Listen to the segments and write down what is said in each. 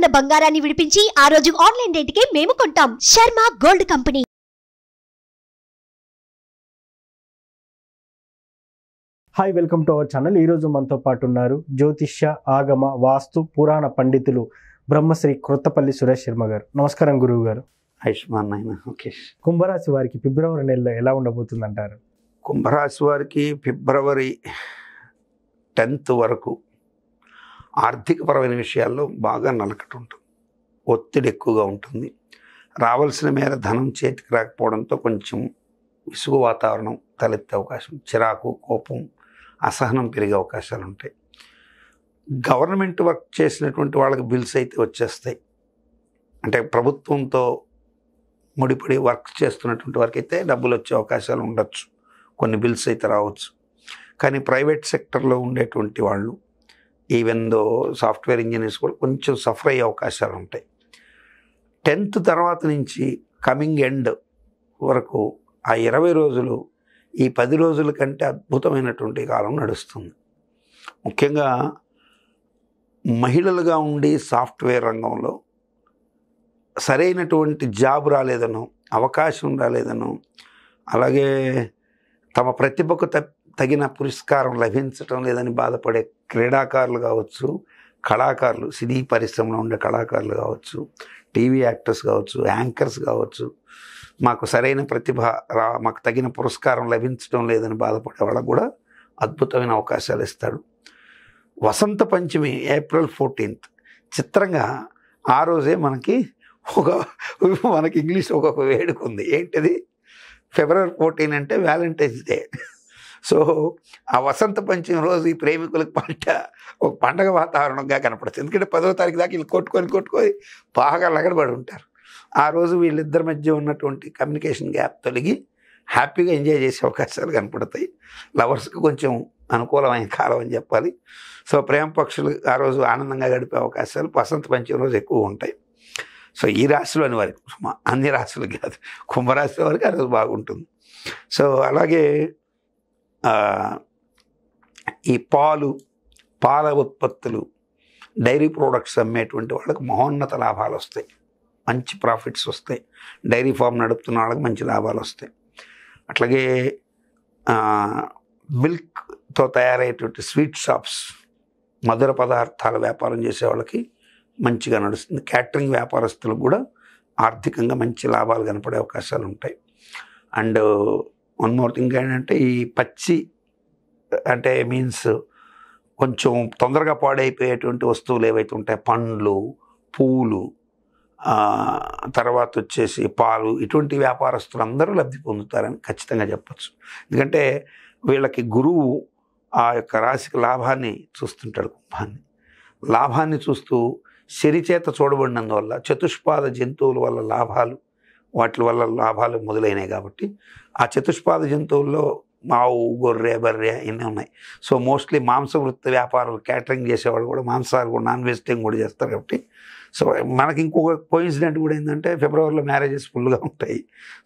ఉన్న బంగారాన్ని విడిపించి ఆ రోజు ఆన్లైన్ రేటుకే మేము కొంటాం. Sharma gold company. Hi, welcome to our channel. ఈరోజు మనతో పాటు ఉన్నారు జ్యోతిష్య, ఆగమ, వాస్తు, పురాణ పండితులు బ్రహ్మశ్రీ క్రొత్తపల్లి సురేష్ శర్మ గారు. నమస్కారం గురువు గారు. ఆయుష్మాన్ నాయన. ఓకే. కుంభరాశి వారికి ఫిబ్రవరి నెలలో ఎలా ఉండబోతుంది అంటారు? కుంభరాశి వారికి ఫిబ్రవరి 10th వరకు ఆర్థికపరమైన విషయాల్లో బాగా నలకట ఉంటుంది. ఒత్తిడి ఎక్కువగా ఉంటుంది. రావాల్సిన మేర ధనం చేతికి రాకపోవడంతో కొంచెం విసుగు వాతావరణం తలెత్తే అవకాశం, చిరాకు, కోపం, అసహనం పెరిగే అవకాశాలు ఉంటాయి. గవర్నమెంట్ వర్క్ చేసినటువంటి వాళ్ళకి బిల్స్ అయితే వచ్చేస్తాయి. అంటే ప్రభుత్వంతో ముడిపడి వర్క్ చేస్తున్నటువంటి వారికి అయితే డబ్బులు వచ్చే అవకాశాలు ఉండొచ్చు. కొన్ని బిల్స్ అయితే రావచ్చు. కానీ ప్రైవేట్ సెక్టర్లో ఉండేటువంటి వాళ్ళు, ఈవెన్ దో సాఫ్ట్వేర్ ఇంజనీర్స్ కూడా కొంచెం సఫర్ అయ్యే అవకాశాలు ఉంటాయి. 10th తర్వాత నుంచి కమింగ్ ఎండ్ వరకు ఆ 20 రోజులు ఈ 10 రోజుల కంటే అద్భుతమైనటువంటి కాలం నడుస్తుంది. ముఖ్యంగా మహిళలుగా ఉండి సాఫ్ట్వేర్ రంగంలో సరైనటువంటి జాబ్ రాలేదనో, అవకాశం రాలేదనో, అలాగే తమ ప్రతిభకు తగిన పురస్కారం లభించటం లేదని బాధపడే క్రీడాకారులు కావచ్చు, కళాకారులు, సినీ పరిశ్రమలో ఉండే కళాకారులు కావచ్చు, టీవీ యాక్టర్స్ కావచ్చు, యాంకర్స్ కావచ్చు, మాకు సరైన ప్రతిభ మాకు తగిన పురస్కారం లభించడం లేదని బాధపడే వాళ్ళకు కూడా అద్భుతమైన అవకాశాలు ఇస్తాడు. వసంత పంచమి ఏప్రిల్ 14th. చిత్రంగా ఆ రోజే మనకి ఇంగ్లీష్ ఒక వేడుక ఉంది. ఏంటిది? ఫిబ్రవరి 14 అంటే వ్యాలంటైన్స్ డే. సో ఆ వసంత పంచమి రోజు ఈ ప్రేమికులకు ఒక పండగ వాతావరణంగా కనపడుతుంది. ఎందుకంటే 10వ తారీఖు దాకా వీళ్ళు కొట్టుకొని బాగా లగడబడి ఉంటారు. ఆ రోజు వీళ్ళిద్దరి మధ్య ఉన్నటువంటి కమ్యూనికేషన్ గ్యాప్ తొలగి హ్యాపీగా ఎంజాయ్ చేసే అవకాశాలు కనపడతాయి. లవర్స్కి కొంచెం అనుకూలమైన కాలం అని చెప్పాలి. సో ప్రేమ పక్షులు ఆ రోజు ఆనందంగా గడిపే అవకాశాలు వసంత పంచమి రోజు ఎక్కువ ఉంటాయి. సో ఈ రాశిలోని వారికి, అన్ని రాశులు కాదు, కుంభరాశి వారికి ఆ రోజు బాగుంటుంది. సో అలాగే ఈ పాల ఉత్పత్తులు, డైరీ ప్రోడక్ట్స్ అమ్మేటువంటి వాళ్ళకి మహోన్నత లాభాలు వస్తాయి. మంచి ప్రాఫిట్స్ వస్తాయి. డైరీ ఫామ్ నడుపుతున్న వాళ్ళకి మంచి లాభాలు వస్తాయి. అట్లాగే మిల్క్తో తయారయ్యేటువంటి స్వీట్ షాప్స్, మధుర పదార్థాల వ్యాపారం చేసే వాళ్ళకి మంచిగా నడుస్తుంది. క్యాటరింగ్ వ్యాపారస్తులకు కూడా ఆర్థికంగా మంచి లాభాలు కనపడే అవకాశాలు ఉంటాయి. అండ్ వన్ మోర్ థింగ్ ఏంటంటే, ఈ పచ్చి అంటే మీన్స్ కొంచెం తొందరగా పాడైపోయేటువంటి వస్తువులు ఏవైతే ఉంటాయి, పండ్లు, పూలు, తర్వాత వచ్చేసి పాలు, ఇటువంటి వ్యాపారస్తులు అందరూ లబ్ధి పొందుతారని ఖచ్చితంగా చెప్పచ్చు. ఎందుకంటే వీళ్ళకి గురువు ఆ యొక్క రాశికి లాభాన్ని చూస్తుంటాడు. లాభాన్ని చూస్తూ శరిచేత చూడబడినందువల్ల చతుష్పాద జంతువుల వల్ల లాభాలు, వాటి వల్ల లాభాలు మొదలైనవి. కాబట్టి ఆ చతుష్పాద జంతువుల్లో మావు, గొర్రె, బర్రె ఇన్ని ఉన్నాయి. సో మోస్ట్లీ మాంసవృత్తి వ్యాపారాలు, క్యాటరింగ్ చేసేవాళ్ళు కూడా మాంసాలు కూడా, నాన్ వెజిటేరియన్ కూడా చేస్తారు. కాబట్టి సో మనకి ఇంకొక కోయిన్సిడెంట్ కూడా ఏంటంటే, ఫిబ్రవరిలో మ్యారేజెస్ ఫుల్గా ఉంటాయి.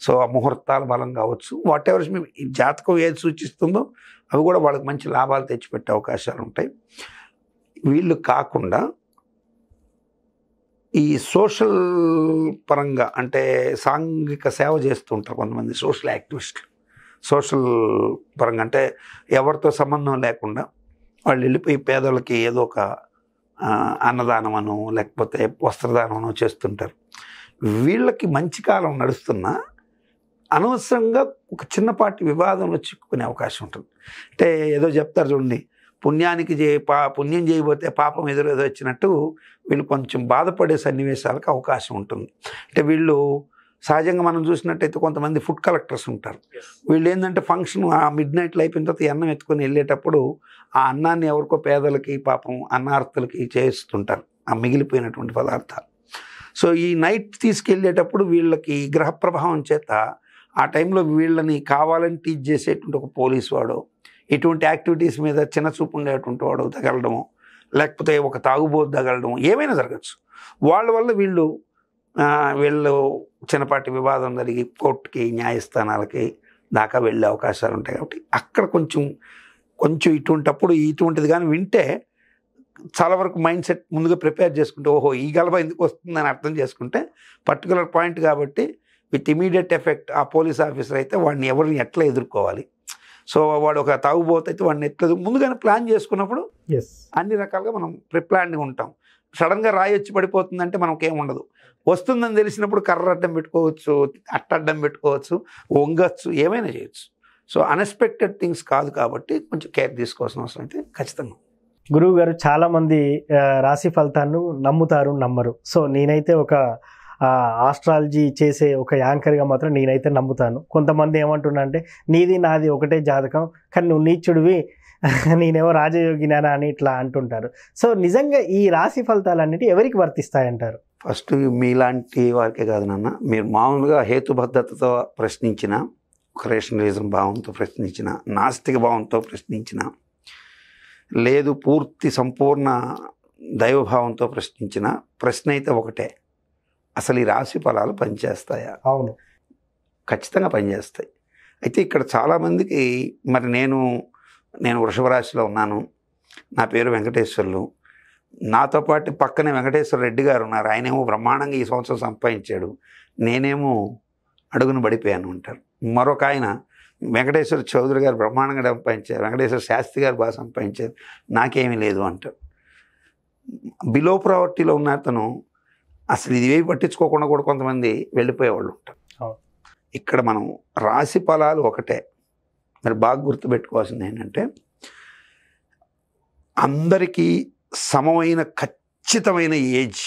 సో ఆ ముహూర్తాలు బలం కావచ్చు, వాట్ ఎవర్ ఈ జాతకం ఏది సూచిస్తుందో అవి కూడా వాళ్ళకి మంచి లాభాలు తెచ్చిపెట్టే అవకాశాలు ఉంటాయి. వీళ్ళు కాకుండా ఈ సోషల్ పరంగా, అంటే సాంఘిక సేవ చేస్తూ ఉంటారు కొంతమంది సోషల్ యాక్టివిస్టులు. సోషల్ పరంగా అంటే ఎవరితో సంబంధం లేకుండా వాళ్ళు వెళ్ళిపోయి పేదలకి ఏదో ఒక అన్నదానమనో లేకపోతే వస్త్రదానమనో చేస్తుంటారు. వీళ్ళకి మంచి కాలం నడుస్తున్నా అనవసరంగా ఒక చిన్నపాటి వివాదంలో చిక్కుకునే అవకాశం ఉంటుంది. అంటే ఏదో చెప్తారు చూడండి, పుణ్యం చేయబోతే పాపం ఏదో వచ్చినట్టు వీళ్ళు కొంచెం బాధపడే సన్నివేశాలకు అవకాశం ఉంటుంది. అంటే వీళ్ళు సహజంగా మనం చూసినట్టయితే కొంతమంది ఫుడ్ కలెక్టర్స్ ఉంటారు. వీళ్ళు ఏంటంటే ఫంక్షన్ ఆ మిడ్నైట్లో అయిపోయిన తర్వాత అన్నం ఎత్తుకొని వెళ్ళేటప్పుడు ఆ అన్నాన్ని ఎవరికో పేదలకి, పాపం అన్నార్థులకి చేస్తుంటారు ఆ మిగిలిపోయినటువంటి పదార్థాలు. సో ఈ నైట్ తీసుకెళ్ళేటప్పుడు వీళ్ళకి గ్రహ ప్రభావం చేత ఆ టైంలో వీళ్ళని కావాలని టీచ్ చేసేటువంటి ఒక పోలీస్ వాడు, ఇటువంటి యాక్టివిటీస్ మీద చిన్న చూపు ఉండేటువంటి వాడు తగలడము, లేకపోతే ఒక తాగుబోతు తగలడం, ఏమైనా జరగచ్చు. వాళ్ళ వల్ల వీళ్ళు చిన్నపాటి వివాదం జరిగి కోర్టుకి, న్యాయస్థానాలకి దాకా వెళ్ళే అవకాశాలు ఉంటాయి. కాబట్టి అక్కడ కొంచెం ఇటువంటిది కానీ వింటే చాలా వరకు మైండ్ సెట్ ముందుగా ప్రిపేర్ చేసుకుంటే ఓహో ఈ గలభ ఎందుకు వస్తుందని అర్థం చేసుకుంటే పర్టికులర్ పాయింట్ కాబట్టి విత్ ఇమీడియట్ ఎఫెక్ట్ ఆ పోలీస్ ఆఫీసర్ అయితే వాడిని ఎవరిని ఎట్లా ఎదుర్కోవాలి, సో వాడు ఒక తాగుబోతు అయితే వాడిని ఎట్లా ముందుగానే ప్లాన్ చేసుకున్నప్పుడు అన్ని రకాలుగా మనం ప్రిప్లాన్గా ఉంటాం. సడన్గా రాయి వచ్చి పడిపోతుందంటే మనకేం ఉండదు. వస్తుందని తెలిసినప్పుడు కర్ర అడ్డం పెట్టుకోవచ్చు, అడ్డం పెట్టుకోవచ్చు, వంగచ్చు, ఏమైనా చేయొచ్చు. సో అన్ఎక్స్పెక్టెడ్ థింగ్స్ కాదు కాబట్టి కొంచెం కేర్ తీసుకోవాల్సిన అవసరం అయితే ఖచ్చితంగా. గురువు గారు చాలామంది రాశి ఫలితాలను నమ్ముతారు, నమ్మరు. సో నేనైతే ఒక ఆస్ట్రాలజీ చేసే ఒక యాంకర్గా మాత్రం నేనైతే నమ్ముతాను. కొంతమంది ఏమంటున్నా అంటే నీది నాది ఒకటే జాతకం, కానీ నువ్వు నీచుడివి, నేనేమో రాజయోగినానా అని ఇట్లా అంటుంటారు. సో నిజంగా ఈ రాశి ఫలితాలన్నిటి ఎవరికి వర్తిస్తాయంటారు? ఫస్ట్ మీలాంటి వారికే కాదు నాన్న, మీరు మామూలుగా హేతుబద్ధతతో ప్రశ్నించిన, ఒక రేషనలిజం భావంతో ప్రశ్నించిన, నాస్తిక భావంతో ప్రశ్నించిన, లేదు పూర్తి సంపూర్ణ దైవభావంతో ప్రశ్నించిన ప్రశ్న అయితే ఒకటే, అసలు ఈ రాశి ఫలాలు పనిచేస్తాయా? అవును, ఖచ్చితంగా పనిచేస్తాయి. అయితే ఇక్కడ చాలామందికి మరి నేను వృషభ రాశిలో ఉన్నాను, నా పేరు వెంకటేశ్వర్లు, నాతో పాటు పక్కనే వెంకటేశ్వర రెడ్డి గారు ఉన్నారు, ఆయనేమో బ్రహ్మాండంగా ఈ సంవత్సరం సంపాదించాడు, నేనేమో అడుగును పడిపోయాను అంటారు. మరొక ఆయన వెంకటేశ్వర చౌదరి గారు బ్రహ్మాండంగా సంపాదించారు, వెంకటేశ్వర శాస్త్రి గారు బాగా సంపాదించారు, నాకేమీ లేదు అంటారు. బిలో ప్రావర్టీలో ఉన్న అతను అసలు ఇది ఏవి పట్టించుకోకుండా కూడా కొంతమంది వెళ్ళిపోయేవాళ్ళు ఉంటారు. ఇక్కడ మనం రాశి ఫలాలు ఒకటే, మరి బాగా గుర్తుపెట్టుకోవాల్సింది ఏంటంటే అందరికీ సమమైన ఖచ్చితమైన ఏజ్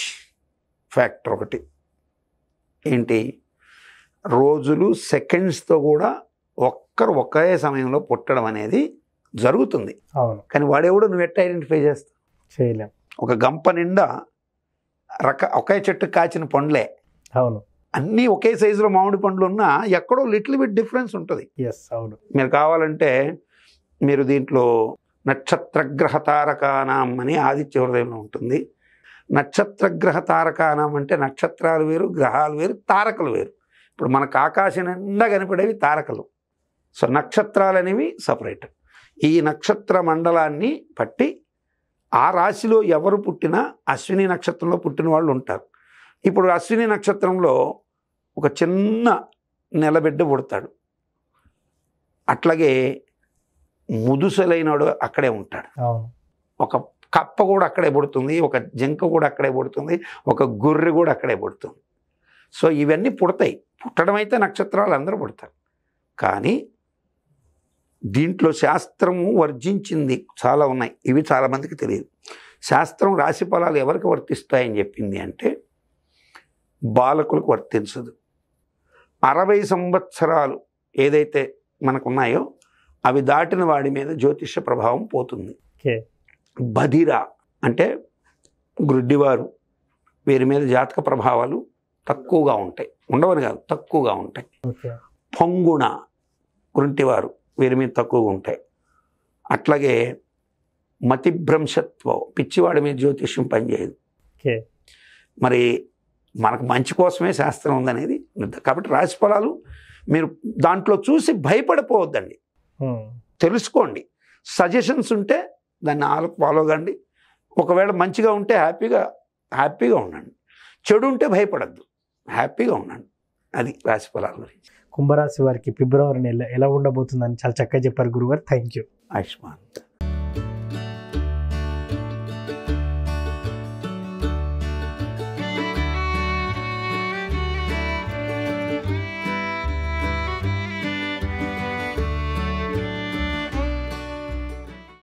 ఫ్యాక్టర్ ఒకటి ఏంటి, రోజులు సెకండ్స్తో కూడా ఒకే సమయంలో పుట్టడం అనేది జరుగుతుంది. అవును, కానీ వాడెవడో నువ్వు ఎట్లా ఐడెంటిఫై చేస్తావు? చేయలేం. ఒక గంప నిండా ఒకే చెట్టు కాచిన పండ్లే, అవును, అన్నీ ఒకే సైజులో మామిడి పండ్లు ఉన్నా ఎక్కడో లిటిల్ బిట్ డిఫరెన్స్ ఉంటుంది. అవును. మీరు కావాలంటే మీరు దీంట్లో నక్షత్రగ్రహ తారకానాం అని ఆదిత్య హృదయంలో ఉంటుంది. నక్షత్రగ్రహ తారకానాం అంటే నక్షత్రాలు వేరు, గ్రహాలు వేరు, తారకలు వేరు. ఇప్పుడు మనకు ఆకాశం నిండా కనపడేవి తారకలు, సో నక్షత్రాలు అనేవి సపరేట్. ఈ నక్షత్ర మండలాన్ని బట్టి ఆ రాశిలో ఎవరు పుట్టినా అశ్విని నక్షత్రంలో పుట్టిన వాళ్ళు ఉంటారు. ఇప్పుడు అశ్విని నక్షత్రంలో ఒక చిన్న నెలబిడ్డ పుడతాడు, అట్లాగే ముదుసలైనడు అక్కడే ఉంటాడు, ఒక కప్ప కూడా అక్కడే పుడుతుంది, ఒక జింక కూడా అక్కడే పుడుతుంది, ఒక గొర్రె కూడా అక్కడే పుడుతుంది. సో ఇవన్నీ పుడతాయి. పుట్టడం అయితే నక్షత్రాలు అందరూ పుడతారు, కానీ దీంట్లో శాస్త్రము వర్జించింది చాలా ఉన్నాయి, ఇవి చాలామందికి తెలియదు. శాస్త్రం రాశి ఫలాలు ఎవరికి వర్తిస్తాయని చెప్పింది అంటే బాలకులకు వర్తించదు. 60 సంవత్సరాలు ఏదైతే మనకున్నాయో అవి దాటిన వాడి మీద జ్యోతిష ప్రభావం పోతుంది. బధిర అంటే గ్రుడ్డివారు, వీరి మీద జాతక ప్రభావాలు తక్కువగా ఉంటాయి, ఉండవని కాదు తక్కువగా ఉంటాయి. పొంగుణ గుంటివారు, వీరి మీద తక్కువగా ఉంటాయి. అట్లాగే మతిభ్రంశత్వం, పిచ్చివాడి మీద జ్యోతిష్యం పనిచేయదు. మరి మనకు మంచి కోసమే శాస్త్రం ఉందనేది. కాబట్టి రాశి ఫలాలు మీరు దాంట్లో చూసి భయపడిపోవద్దండి, తెలుసుకోండి. సజెషన్స్ ఉంటే దాన్ని ఫాలో కండి. ఒకవేళ మంచిగా ఉంటే హ్యాపీగా ఉండండి, చెడు ఉంటే భయపడద్దు, హ్యాపీగా ఉండండి. అది రాశి ఫలాల గురించి. కుంభరాశి వారికి ఫిబ్రవరి నెల ఎలా ఉండబోతుందని చాలా చక్కగా చెప్పారు గురుగారు. Thank you. ఆయుష్మాన్.